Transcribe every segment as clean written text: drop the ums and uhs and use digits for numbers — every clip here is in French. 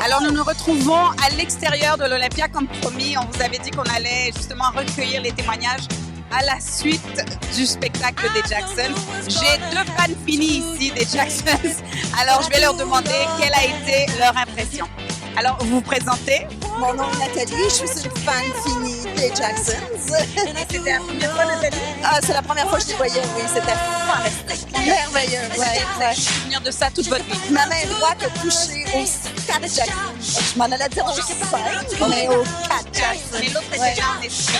Alors nous nous retrouvons à l'extérieur de l'Olympia comme promis. On vous avait dit qu'on allait justement recueillir les témoignages à la suite du spectacle des Jacksons. J'ai 2 fans finis ici des Jacksons. Alors je vais leur demander quelle a été leur impression. Alors vous vous présentez? Mon nom est Nathalie, je suis une fan finie des Jacksons. C'était la première fois, Nathalie? Ah, c'est la première fois que je les voyais, oui, c'était fantastique. Merveilleux, Vous avez souvenir de ça toute votre vie? Ma main droite a touché aux 4 Jacksons. Je m'en allais dire aux 5, mais aux 4 Jacksons. Mais l'autre était déjà en esprit.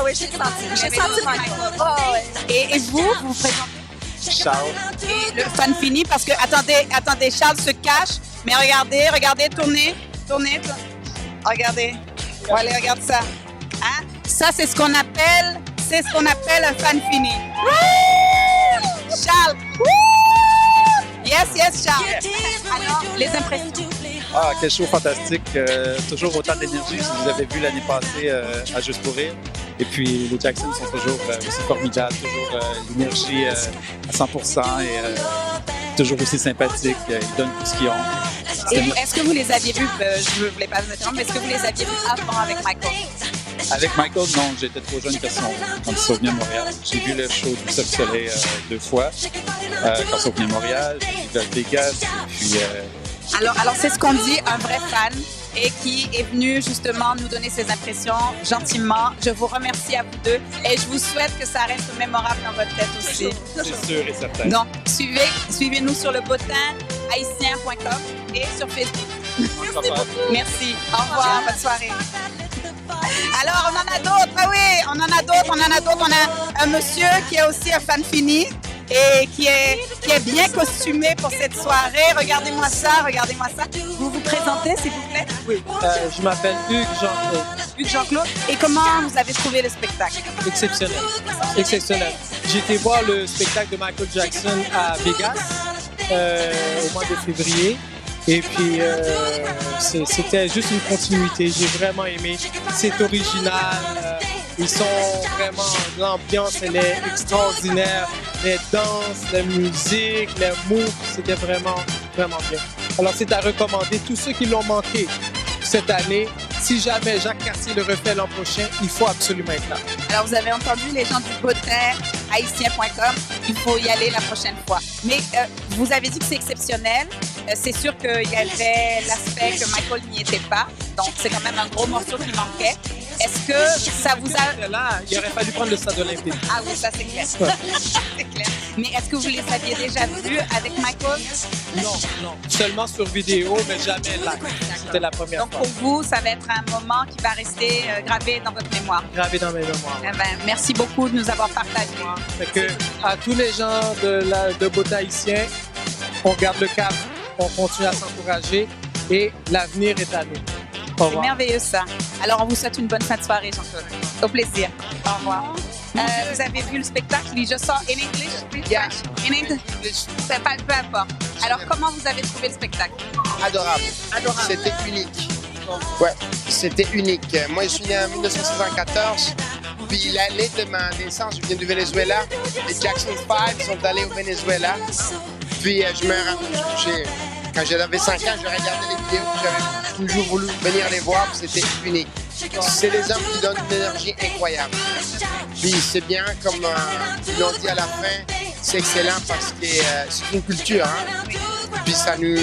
Oui, j'ai senti. J'ai senti Michael. Oh, ouais. Et vous vous présentez? Charles. Et le fan fini, parce que, attendez, Charles se cache, mais regardez, tournez. Regardez. Allez, regarde ça. Hein? Ça, c'est ce qu'on appelle un fan fini. Charles. Yes, Charles. Alors, les impressions. Ah, quel show fantastique. Toujours autant d'énergie. Si vous avez vu l'année passée à Juste pour rire. Et puis, les Jacksons sont toujours aussi formidables, toujours l'énergie à 100% et toujours aussi sympathiques. Ils donnent tout ce qu'ils ont. Et est-ce que vous les aviez vus, je ne voulais pas vous interrompre, mais est-ce que vous les aviez vus avant avec Michael? Avec Michael, non, j'étais trop jeune quand ils sont venus à Montréal. J'ai vu le show du Cirque du Soleil 2 fois quand ils sont venus à Montréal. J'ai vu à Vegas. Et puis, Alors c'est ce qu'on dit, un vrai fan, et qui est venu justement nous donner ses impressions gentiment. Je vous remercie à vous deux et je vous souhaite que ça reste mémorable dans votre tête aussi. c'est sûr et certain. Donc, suivez-nous sur le botinhaïtien.com et sur Facebook. Merci. Au revoir. Bonne soirée. Alors, on en a d'autres. Ah oui, on en a d'autres. On a un monsieur qui est aussi un fan fini et qui est bien costumé pour cette soirée. Regardez-moi ça. Vous vous présentez, s'il vous plaît? Oui, je m'appelle Hugues Jean-Claude. Hugues Jean-Claude. Et comment vous avez trouvé le spectacle? Exceptionnel. J'ai été voir le spectacle de Michael Jackson à Vegas au mois de février. Et puis, c'était juste une continuité. J'ai vraiment aimé. C'est original. Ils sont vraiment... L'ambiance, elle est extraordinaire. Les danses, la musique, les moves, c'était vraiment bien. Alors, c'est à recommander. Tous ceux qui l'ont manqué cette année, si jamais Jacques Cartier le refait l'an prochain, il faut absolument être là. Alors, vous avez entendu les gens du botinhaïtien.com. Il faut y aller la prochaine fois. Mais vous avez dit que c'est exceptionnel. C'est sûr qu'il y avait l'aspect que Michael n'y était pas. Donc, c'est quand même un gros morceau qui manquait. Est-ce que ça vous a... Là, il aurait fallu prendre le stade olympique. Ah oui, ça c'est clair. C'est clair. Mais est-ce que vous les aviez déjà vus avec Michael? Non. Seulement sur vidéo, mais jamais là. C'était la première fois. Donc fois. pour vous, ça va être un moment qui va rester gravé dans votre mémoire. Gravé dans mes mémoires. Eh ben, merci beaucoup de nous avoir partagé. Fait que, à tous les gens de Botin haïtien, on garde le cap, on continue à s'encourager et l'avenir est à nous. C'est merveilleux ça. Alors on vous souhaite une bonne fin de soirée, Jean-Claude. Au plaisir. Au revoir. Vous avez vu le spectacle? Je sors in English? Yeah. In English? Peu importe. Alors comment vous avez trouvé le spectacle? Adorable. C'était unique. Ouais, c'était unique. Moi, je suis né en 1974. Puis l'année de ma naissance, je viens du Venezuela. Les Jackson 5 sont allés au Venezuela. Puis quand j'avais 5 ans, je regardais les vidéos. J'avais toujours voulu venir les voir. C'était unique. C'est des hommes qui donnent une énergie incroyable. Puis c'est bien, comme ils l'ont dit à la fin, c'est excellent parce que c'est une culture. Hein? Puis ça nous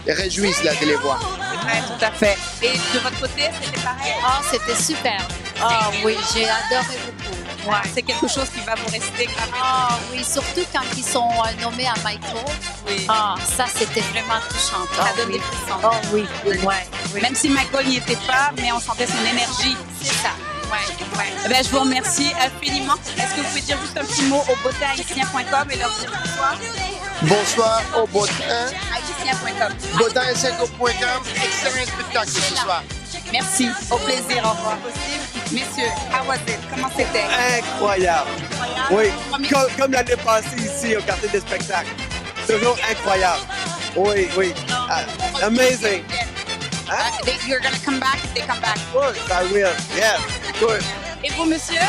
réjouit là, de les voir. Ouais, tout à fait. Et de votre côté, c'était pareil? Oh, c'était super. Oh oui, j'ai adoré beaucoup. Ouais, c'est quelque chose qui va vous rester gravé. Oh oui, surtout quand ils sont nommés à Michael. Oui. Ah, ça, c'était vraiment touchant. Ça donne des frissons. Oh oui. Même si Michael n'y était pas, mais on sentait son énergie. C'est ça. Ouais. Ben, je vous remercie infiniment. Est-ce que vous pouvez dire juste un petit mot au botinhaïtien.com et leur dire bonsoir? Bonsoir au botinhaïtien.com. Haïtien.com. Botinhaïtien.com. Excellent spectacle ce soir. Merci. Au plaisir. Au revoir. Messieurs, how was it? Comment c'était? Incroyable. Oui, comme l'année passée ici au quartier des spectacles. Toujours incroyable. Oui. Amazing. You're going to come back if they come back. Of course, I will. Yeah, good. Et vous, monsieur?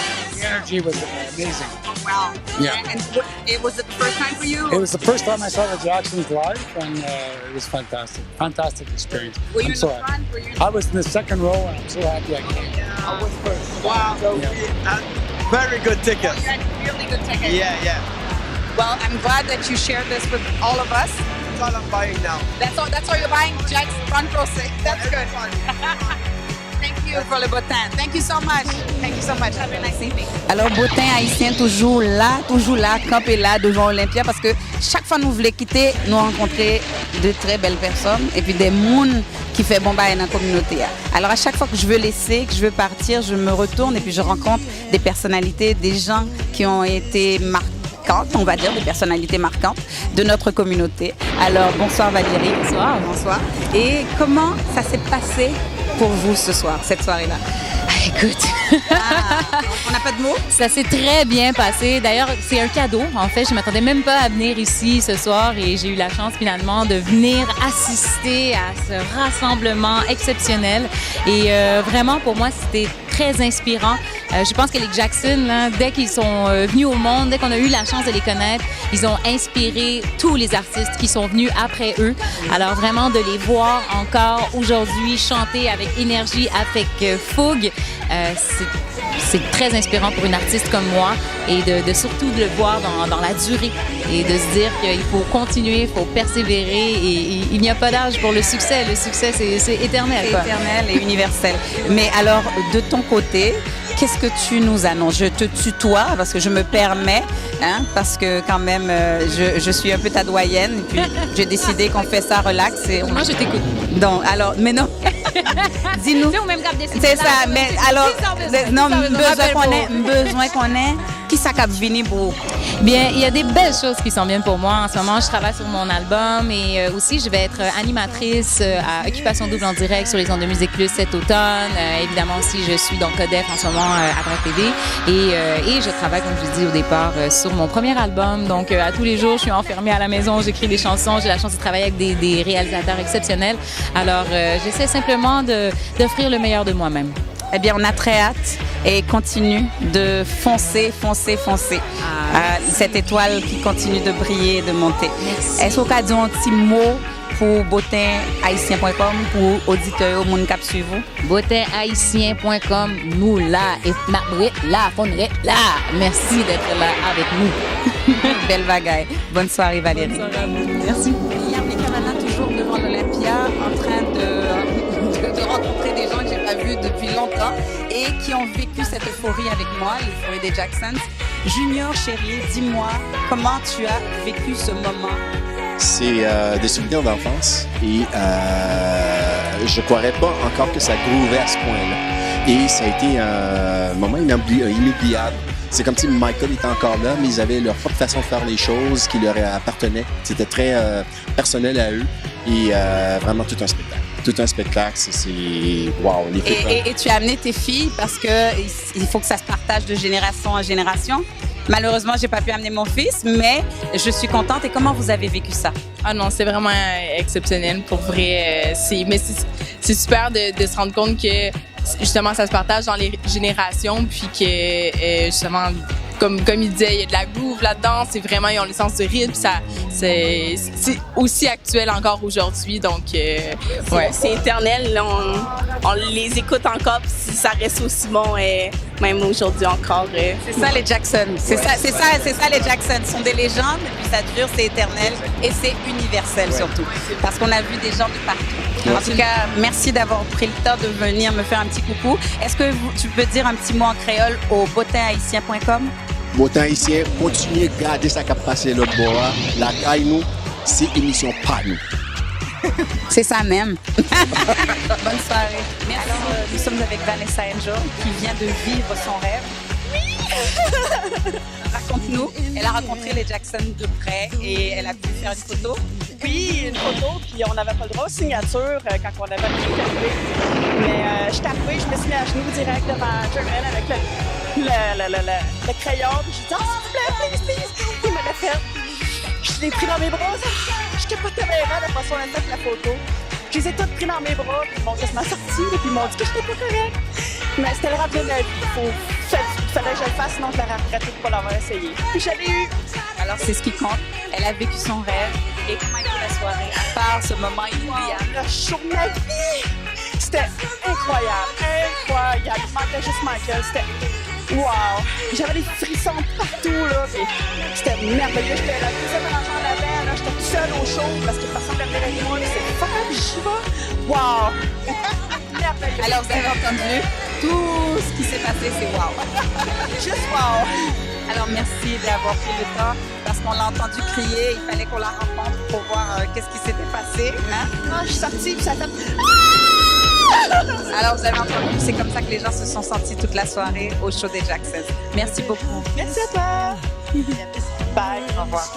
energy was amazing. Wow. Yeah. And was it the first time for you? It was the first time I saw the Jacksons live, and it was fantastic. Fantastic experience. Were you I'm in so the happy. front? Were you I was in the second row, and I'm so happy I came. I was first. Wow. So we had very good tickets. You had really good tickets. Yeah. Well, I'm glad that you shared this with all of us. That's all I'm buying now. That's all you're buying? Jack's front row seat. That's good. Thank you for le Botin. Thank you so much. Thank you so much. Have a nice evening. Alors, Botin haïtien toujours là, campé là devant Olympia parce que chaque fois nous voulons quitter, nous rencontrer de très belles personnes et puis des mouns qui fait bon bail dans la communauté. Alors, à chaque fois que je veux laisser, que je veux partir, je me retourne et puis je rencontre des personnalités, des gens qui ont été marquantes, on va dire, des personnalités marquantes de notre communauté. Alors, bonsoir Valérie. Bonsoir. Bonsoir. Et comment ça s'est passé pour vous ce soir, cette soirée-là? Écoute, On n'a pas de mots? ça s'est très bien passé. D'ailleurs, c'est un cadeau. En fait, je ne m'attendais même pas à venir ici ce soir et j'ai eu la chance finalement de venir assister à ce rassemblement exceptionnel. Et vraiment, pour moi, c'était très inspirant. Je pense que les Jackson, là, dès qu'ils sont venus au monde, dès qu'on a eu la chance de les connaître, ils ont inspiré tous les artistes qui sont venus après eux. Alors vraiment, de les voir encore aujourd'hui chanter avec énergie, avec fougue, c'est très inspirant pour une artiste comme moi et de surtout de le voir dans la durée et de se dire qu'il faut continuer, il faut persévérer et il n'y a pas d'âge pour le succès. Le succès, c'est éternel. C'est quoi. éternel et universel. Mais alors, de ton côté, qu'est-ce que tu nous annonces? Je te tutoie parce que je me permets, hein, parce que quand même, je suis un peu ta doyenne. Et puis, j'ai décidé qu'on fait ça relax. Et Moi, je t'écoute. Donc, alors, mais non. Dis-nous. C'est ça, mais alors, non, besoin qu'on ait. Qui ça cap vini pour? Bien, il y a des belles choses qui s'en viennent pour moi. En ce moment, je travaille sur mon album et aussi, je vais être animatrice à Occupation Double en direct sur les ondes de Musique Plus cet automne. Évidemment aussi, je suis dans Codef en ce moment à Brave TV et je travaille, comme je vous dis au départ, sur mon premier album. Donc, à tous les jours, je suis enfermée à la maison, j'écris des chansons, j'ai la chance de travailler avec des réalisateurs exceptionnels. Alors, j'essaie simplement d'offrir le meilleur de moi-même. Eh bien, on a très hâte et continue de foncer. Cette étoile qui continue de briller et de monter. Est-ce qu'on a dit un petit mot pour botinhaïtien.com pour auditeurs au monde qui suivent vous? Botinhaïtien.com, nous là, et là, là. Merci d'être là avec nous. Belle bagaille. Bonne soirée, Valérie. Bonne soirée à vous. Merci. Yann Cavana, toujours devant l'Olympia, en train de rencontrer des gens que j'ai pas vus depuis longtemps et qui ont vécu cette euphorie avec moi, l'euphorie des Jacksons. Junior, chérie, dis-moi, comment tu as vécu ce moment? C'est des souvenirs d'enfance et je ne croirais pas encore que ça grouvait à ce point-là. Et ça a été un moment inoubliable. C'est comme si Michael était encore là, mais ils avaient leur propre façon de faire les choses qui leur appartenaient. C'était très personnel à eux et vraiment tout un spectacle. Tout un spectacle, c'est wow. Et tu as amené tes filles parce qu'il faut que ça se partage de génération en génération. Malheureusement, j'ai pas pu amener mon fils, mais je suis contente. Et comment vous avez vécu ça? Ah non, c'est vraiment exceptionnel pour vrai. C'est super de se rendre compte que justement ça se partage dans les générations, puis que justement comme il disait, il y a de la groove là-dedans. C'est vraiment, ils ont le sens du rythme. C'est aussi actuel encore aujourd'hui. Donc, ouais. C'est éternel. Là, on les écoute encore, puis ça reste aussi bon, même aujourd'hui encore. C'est ça les Jackson. C'est ça les Jackson. Ce sont des légendes, puis ça dure, c'est éternel et c'est universel surtout. Parce qu'on a vu des gens de partout. En tout cas, merci d'avoir pris le temps de venir me faire un petit coucou. Est-ce que tu peux dire un petit mot en créole au botinhaïtien.com? Botin haïtien, continuez de garder ça qui a passé l'autre bord. La caille nous, c'est émission pas nous. C'est ça même. Bonne soirée. Merci. Alors, nous sommes avec Vanessa Angel qui vient de vivre son rêve. Oui. Raconte-nous. Elle a rencontré les Jackson de près et elle a pu faire une photo. Oui, une photo, puis on n'avait pas le droit aux signatures quand on avait tout filmé. Mais je suis arrivée, je me suis mis à genoux direct devant Jermaine avec le crayon. Puis j'ai dit « Oh, please! » Il me l'a fait. Je l'ai pris dans mes bras. J'étais pas tellement de toute façon, elle a fait la photo. Je les ai toutes pris dans mes bras, puis ils m'ont quasiment sorti, puis ils m'ont dit que j'étais pas correcte. Mais c'était le rêve de ma vie. qu'il fallait que je le fasse, sinon je l'aurais regretté de ne pas l'avoir essayé. Puis je l'ai eu. Alors, c'est ce qui compte. Elle a vécu son rêve. Et comment était la soirée, à part ce moment inoubliable? Le show de ma vie! C'était incroyable, incroyable. Il manquait juste Michael. C'était wow! J'avais des frissons partout, là. Puis c'était merveilleux. J'étais la deuxième enfant d'avant, là. J'étais toute seule au show parce que personne ne venait avec moi. C'est fuck, j'y vais. Wow! Merveilleux. Alors, vous avez entendu tout ce qui s'est passé, c'est wow! Juste wow! Alors, merci d'avoir pris le temps parce qu'on l'a entendu crier. Il fallait qu'on la rencontre pour voir qu'est-ce qui s'était passé. Hein? Ah, je suis sortie puis ça fait... Alors, vous avez entendu, c'est comme ça que les gens se sont sentis toute la soirée au show des Jacksons. Merci beaucoup. Merci à toi. Bye. Au revoir.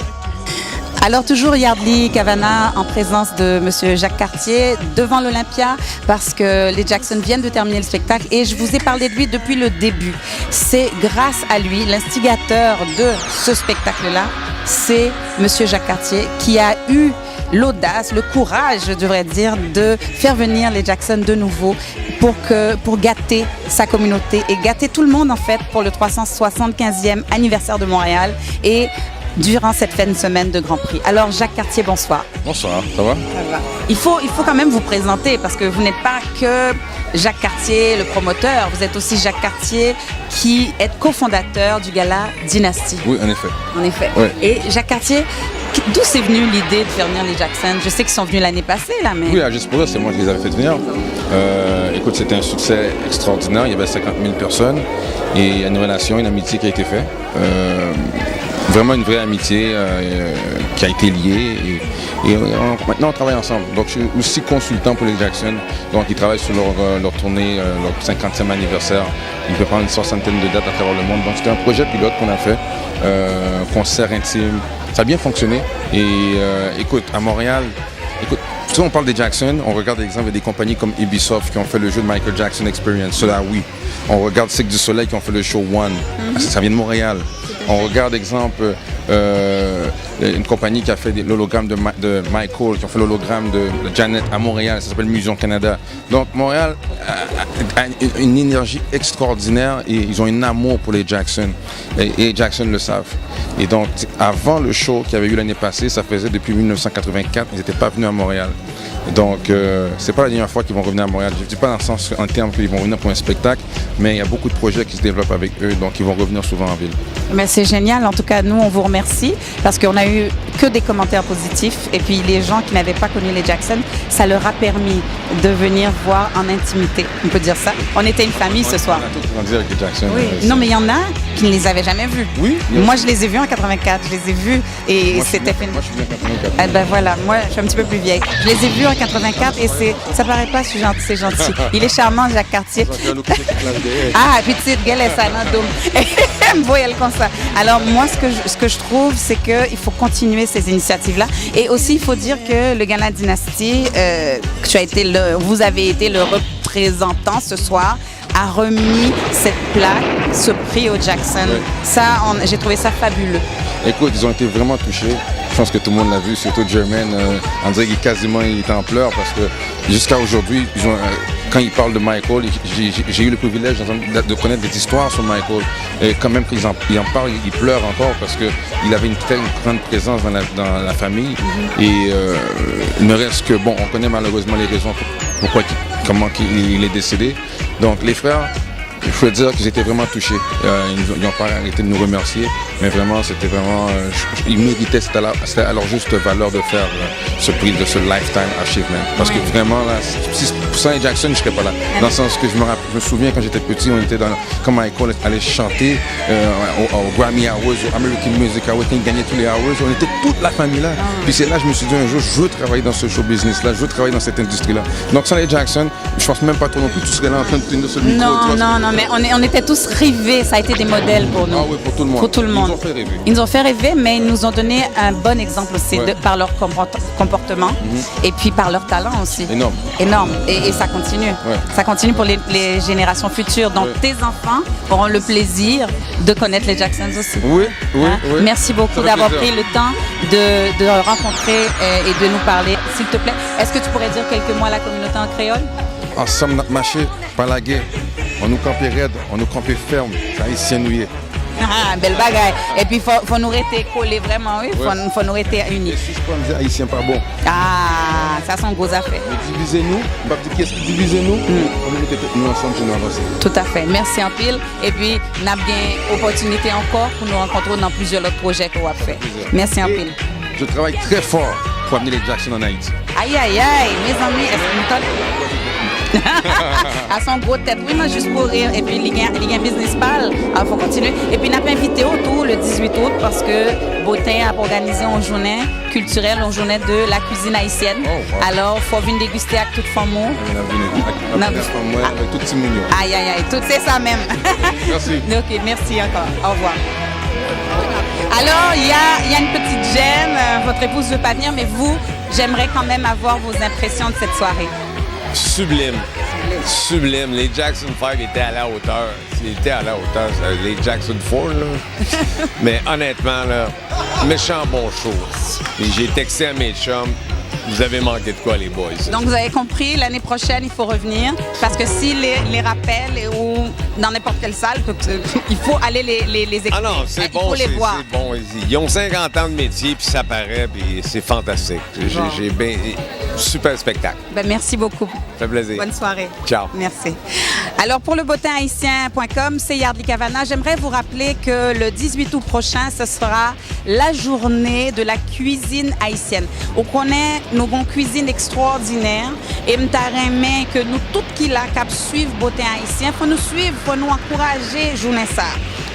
Alors toujours Yardley Kavanagh en présence de Monsieur Jacques Cartier devant l'Olympia parce que les Jacksons viennent de terminer le spectacle et je vous ai parlé de lui depuis le début. C'est grâce à lui, l'instigateur de ce spectacle-là, c'est Monsieur Jacques Cartier qui a eu l'audace, le courage, je devrais dire, de faire venir les Jacksons de nouveau pour gâter sa communauté et gâter tout le monde en fait pour le 375e anniversaire de Montréal et durant cette fin de semaine de Grand Prix. Alors Jacques Cartier, bonsoir. Bonsoir, ça va? Ça va. Il faut quand même vous présenter parce que vous n'êtes pas que Jacques Cartier, le promoteur, vous êtes aussi Jacques Cartier qui est cofondateur du gala Dynastie. Oui, en effet. En effet. Oui. Et Jacques Cartier, d'où c'est venu l'idée de faire venir les Jacksons? Je sais qu'ils sont venus l'année passée, là, mais... Oui, à Juste pour eux, c'est moi qui les avais fait venir. Écoute, c'était un succès extraordinaire. Il y avait 50 000 personnes et il y a une relation, une amitié qui a été faite. Vraiment une vraie amitié qui a été liée et maintenant on travaille ensemble. Donc je suis aussi consultant pour les Jacksons. Donc ils travaillent sur leur tournée, leur 50e anniversaire. Ils peuvent prendre une soixantaine de dates à travers le monde. Donc c'était un projet pilote qu'on a fait, concert intime. Ça a bien fonctionné. Et écoute, à Montréal, si on parle des Jacksons, on regarde par exemple des compagnies comme Ubisoft qui ont fait le jeu de Michael Jackson Experience, cela oui. On regarde Cirque du Soleil qui ont fait le show One, ça vient de Montréal. On regarde exemple une compagnie qui a fait l'hologramme de Michael, qui ont fait l'hologramme de Janet à Montréal, ça s'appelle Musion Canada. Donc Montréal a une énergie extraordinaire et ils ont un amour pour les Jacksons et les Jacksons le savent. Et donc avant le show qu'il y avait eu l'année passée, ça faisait depuis 1984, ils n'étaient pas venus à Montréal. Donc c'est pas la dernière fois qu'ils vont revenir à Montréal. Je ne dis pas dans le sens en termes qu'ils vont revenir pour un spectacle, mais il y a beaucoup de projets qui se développent avec eux, donc ils vont revenir souvent en ville. Mais c'est génial. En tout cas, nous, on vous remercie parce qu'on a eu que des commentaires positifs. Et puis, les gens qui n'avaient pas connu les Jacksons, ça leur a permis de venir voir en intimité. On peut dire ça. On était une famille ce soir. On a tous grandi avec les Jacksons. Oui. Non, mais il y en a qui ne les avaient jamais vus. Oui. Moi, je les ai vus en 84. Je les ai vus et c'était fait. Moi, je suis bien en 84. Eh ben voilà, moi, je suis un petit peu plus vieille. Je les ai vus en 84 et ça paraît pas si gentil, c'est gentil. Il est charmant, Jacques Cartier. Ah, petite gueule, ça n'a me voyait comme ça. Alors moi, ce que je trouve, c'est qu'il faut continuer ces initiatives-là. Et aussi, il faut dire que le Gala Dynastie, vous avez été le représentant ce soir, a remis cette plaque, ce prix aux Jackson. Oui. Ça, j'ai trouvé ça fabuleux. Écoute, ils ont été vraiment touchés. Je pense que tout le monde l'a vu, surtout Jermaine. On dirait qu'il était en pleurs parce que jusqu'à aujourd'hui, quand ils parlent de Michael, j'ai eu le privilège de connaître des histoires sur Michael. Et quand même qu'ils en parlent, ils pleurent encore parce qu'il avait une telle grande présence dans la famille. Et il ne reste que, bon, on connaît malheureusement les raisons comment il est décédé. Donc les frères, il faut dire qu'ils étaient vraiment touchés. Ils n'ont pas arrêté de nous remercier, mais vraiment, c'était vraiment... ils méritaient, c'était à leur juste valeur de faire ce prix de ce Lifetime Achievement. Parce que vraiment, là, si sans les Jackson, je ne serais pas là. Dans le sens que je me souviens, quand j'étais petit, on était quand Michael allait chanter au Grammy Awards, au American Music Awards, quand il gagnait tous les awards, on était toute la famille là. Puis c'est là que je me suis dit, un jour, je veux travailler dans ce show business-là, je veux travailler dans cette industrie-là. Donc sans les Jackson, je pense même pas toi non plus, tu serais là en train de tenir ce micro. Non, mais on était tous rivés, ça a été des modèles pour nous. Ah oui, pour tout le monde. Pour tout le monde. Ils nous ont fait rêver. Ils nous ont fait rêver, mais ils nous ont donné un bon exemple aussi par leur comportement et puis par leur talent aussi. Énorme. Et ça continue. Ouais. Ça continue pour les générations futures. Donc tes enfants auront le plaisir de connaître les Jacksons aussi. Oui. Merci beaucoup d'avoir pris le temps de rencontrer et de nous parler. S'il te plaît, est-ce que tu pourrais dire quelques mots à la communauté en créole? Ensemble, notre marché, pas la guerre. On nous campait raide, on nous campait ferme. C'est haïtien nous y est. Ah, belle bagaille. Et puis, faut nous rester collés vraiment, oui. Faut nous rester unis. Si je peux me dire haïtien pas bon. Ah, ça sont grosses affaires. Mais divisez-nous, on va dire qu'est-ce qui divisez-nous, on va mettre nous ensemble pour nous avancer. Tout à fait. Merci en pile. Et puis, on a bien opportunité encore pour nous rencontrer dans plusieurs autres projets qu'on va faire. Merci en pile. Je travaille très fort pour amener les Jackson en Haïti. Aïe, aïe, aïe. Mes amis, est-ce que nous t'en... à son gros tête, oui, mais juste pour rire. Et puis, il y a un business pal. Il faut continuer. Et puis, on a pas invité autour le 18 août parce que Botin a organisé une journée culturelle, une journée de la cuisine haïtienne. Oh, wow. Alors, il faut venir déguster avec toute femme. Avec tout petit mignon. Aïe, aïe, aïe. Tout c'est ça même. Merci. Ok, merci encore. Au revoir. Alors, il y a une petite gêne. Votre épouse ne veut pas venir, mais vous, j'aimerais quand même avoir vos impressions de cette soirée. Sublime. Sublime. Les Jackson 5 étaient à la hauteur. Ils étaient à la hauteur, les Jackson 4, là. Mais honnêtement, là, méchant bon show. Et j'ai texté à mes chums. Vous avez manqué de quoi, les boys? Donc, vous avez compris, l'année prochaine, il faut revenir. Parce que s'ils les rappellent ou dans n'importe quelle salle, il faut aller les écouter. Ah non, c'est bon. Il faut les voir. C'est bon. Ils ont 50 ans de métier, puis ça paraît, puis c'est fantastique. J'ai bien... Super spectacle. Ben, merci beaucoup. Ça fait plaisir. Bonne soirée. Ciao. Merci. Alors, pour le botinhaïtien.com, c'est Yardley Cavana. J'aimerais vous rappeler que le 18 août prochain, ce sera la journée de la cuisine haïtienne. On connaît nos bons cuisines extraordinaires et m'taremé que nous, toutes qui la cap suivent Botin Haïtien, faut nous suivre, faut nous encourager, journée ça.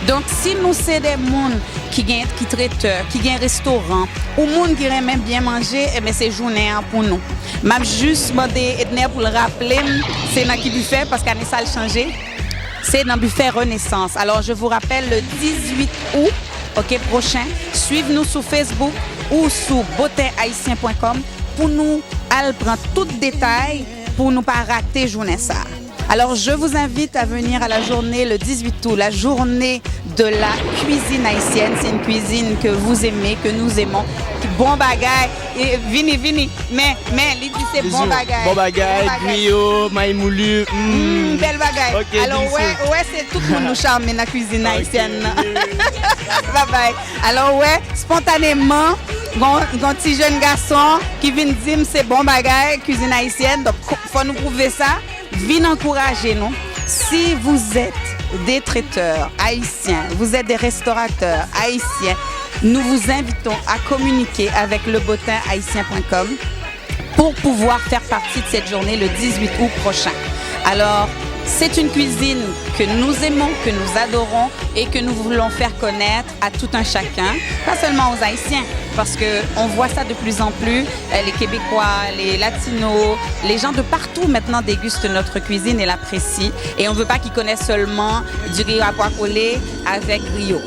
Donc, si nous c'est des gens qui traiteurs, qui gagnent restaurant, ou gens qui aiment bien manger, eh bien, c'est journée pour nous. Même juste demander Edner pour le rappeler, c'est dans qui buffet parce qu'année ça a changé. C'est dans buffet Renaissance. Alors, je vous rappelle le 18 août, prochain, suivez-nous sur Facebook ou sur botinhaïtien.com pour nous prendre tout détail pour ne pas rater journée ça. Alors, je vous invite à venir à la journée le 18 août, la journée de la cuisine haïtienne. C'est une cuisine que vous aimez, que nous aimons. Bon bagaille. Et vini. Mais, l'idée, c'est bon bagaille. Bon bagaille, griot, maï moulu. Belle bagaille. Okay, alors, ouais, c'est tout le monde nous charme dans la cuisine haïtienne. Bye bye. Alors, ouais, spontanément, un petit jeune garçon qui vient dire c'est bon bagaille, cuisine haïtienne. Donc, il faut nous prouver ça. Venez encourager nous. Si vous êtes des traiteurs haïtiens, vous êtes des restaurateurs haïtiens, nous vous invitons à communiquer avec lebotinhaïtien.com pour pouvoir faire partie de cette journée le 18 août prochain. Alors, c'est une cuisine que nous aimons, que nous adorons et que nous voulons faire connaître à tout un chacun, pas seulement aux Haïtiens, parce qu'on voit ça de plus en plus, les Québécois, les Latinos, les gens de partout maintenant dégustent notre cuisine et l'apprécient. Et on ne veut pas qu'ils connaissent seulement du riz à pois collé avec griot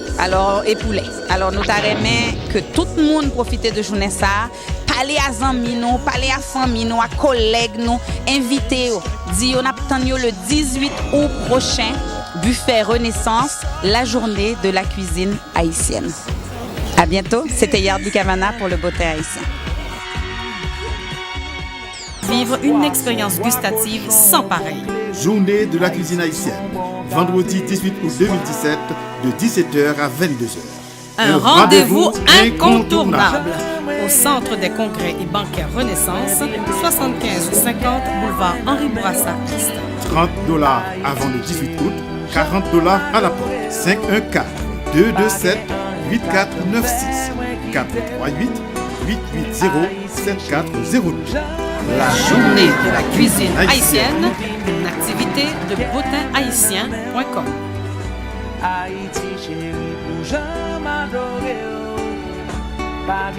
et poulet. Alors nous t'arrêtons que tout le monde profite de journée ça, parler à amis nous, parler à famille nous, à collègues nous, inviter dis on attend le 18 août prochain, buffet Renaissance, la journée de la cuisine haïtienne. À bientôt, c'était Yardley Cavana pour le Botin Haïtien. Vivre une expérience gustative sans pareil. Journée de la cuisine haïtienne, vendredi 18 août 2017, de 17h à 22h. Un rendez-vous incontournable au Centre des congrès et banquets Renaissance, 7550 boulevard Henri Bourassa Est. $30 avant le 18 août, $40 à la porte. 514 227 8496 438 880 7402. La journée de la cuisine haïtienne, une activité de botinhaïtien.com. Haïti chérie, pour jamais adorer, pas